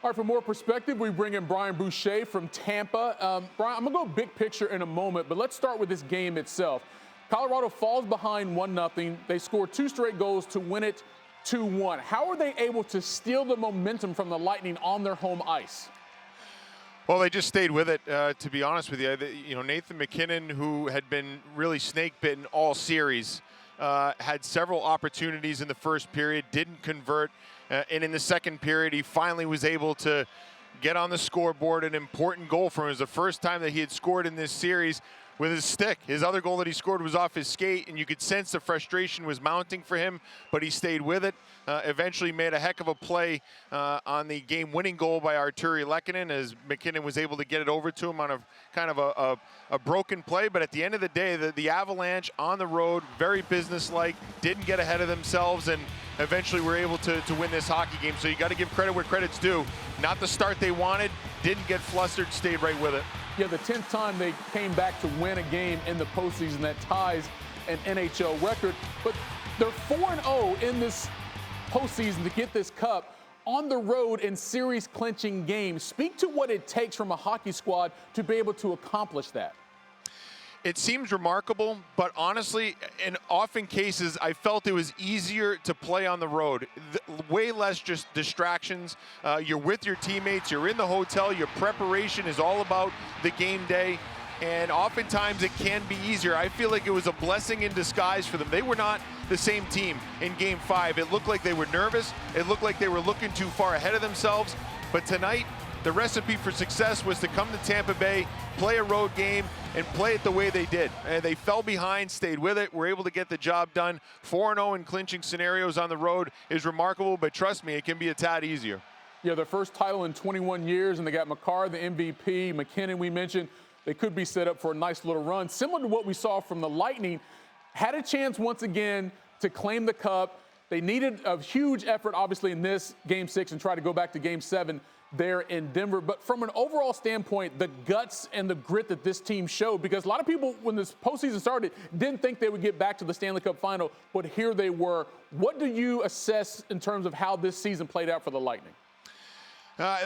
All right, for more perspective, we bring in Brian Boucher from Tampa. Brian, I'm going to go big picture in a moment, but let's start with this game itself. Colorado falls behind 1-0. They score 2 straight goals to win it 2-1. How are they able to steal the momentum from the Lightning on their home ice? Well, they just stayed with it, to be honest with you. Nathan MacKinnon, who had been really snake-bitten all series, had several opportunities in the first period, didn't convert. And in the second period, he finally was able to get on the scoreboard. An important goal for him. It was the first time that he had scored in this series with his stick. His other goal that he scored was off his skate, and you could sense the frustration was mounting for him, but he stayed with it. Eventually made a heck of a play on the game-winning goal by Arturi Lehkonen, as MacKinnon was able to get it over to him on a kind of a broken play. But at the end of the day, the Avalanche on the road, very businesslike, didn't get ahead of themselves, and eventually were able to win this hockey game. So you got to give credit where credit's due. Not the start they wanted, didn't get flustered, stayed right with it. Yeah, the 10th time they came back to win a game in the postseason that ties an NHL record. But they're 4-0 in this postseason to get this cup on the road in series-clinching games. Speak to what it takes from a hockey squad to be able to accomplish that. It seems remarkable, but honestly, in often cases, I felt it was easier to play on the road. Way less just distractions. You're with your teammates, you're in the hotel, your preparation is all about the game day, and oftentimes it can be easier. I feel like it was a blessing in disguise for them. They were not the same team in Game 5. It looked like they were nervous. It looked like they were looking too far ahead of themselves. But tonight, the recipe for success was to come to Tampa Bay, play a road game, and play it the way they did. And they fell behind, stayed with it, were able to get the job done. 4-0 in clinching scenarios on the road is remarkable, but trust me, it can be a tad easier. Yeah, their first title in 21 years, and they got Makar, the MVP, MacKinnon, we mentioned. They could be set up for a nice little run. Similar to what we saw from the Lightning, had a chance once again to claim the cup. They needed a huge effort, obviously, in this Game 6 and try to go back to Game 7 there in Denver. But from an overall standpoint, the guts and the grit that this team showed, because a lot of people, when this postseason started, didn't think they would get back to the Stanley Cup Final, but here they were. What do you assess in terms of how this season played out for the Lightning?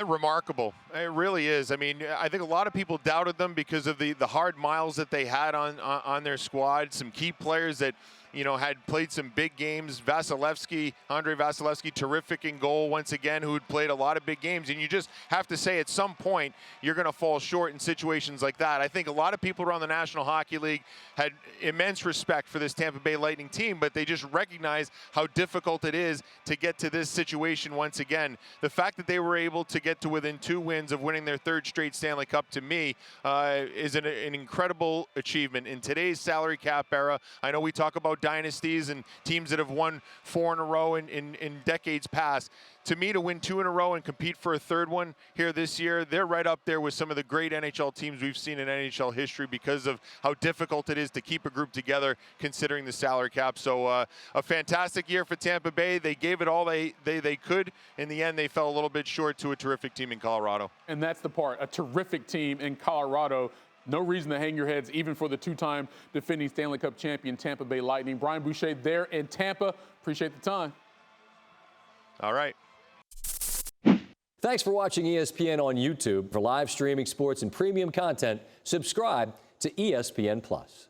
Remarkable. It really is. I mean, I think a lot of people doubted them because of the hard miles that they had on their squad. Some key players that, had played some big games. Andre Vasilevsky, terrific in goal once again, who had played a lot of big games. And you just have to say at some point you're going to fall short in situations like that. I think a lot of people around the National Hockey League had immense respect for this Tampa Bay Lightning team, but they just recognize how difficult it is to get to this situation once again. The fact that they were able to get to within 2 wins of winning their 3rd straight Stanley Cup, to me, is an incredible achievement in today's salary cap era. I know we talk about dynasties and teams that have won 4 in a row in decades past. To me, to win 2 in a row and compete for a 3rd one here this year, they're right up there with some of the great NHL teams we've seen in NHL history because of how difficult it is to keep a group together considering the salary cap. So a fantastic year for Tampa Bay. They gave it all they could. In the end, they fell a little bit short to a terrific team in Colorado. And that's the part, a terrific team in Colorado. No reason to hang your heads, even for the 2-time defending Stanley Cup champion Tampa Bay Lightning. Brian Boucher there in Tampa. Appreciate the time. All right. Thanks for watching ESPN on YouTube. For live streaming sports and premium content, subscribe to ESPN+.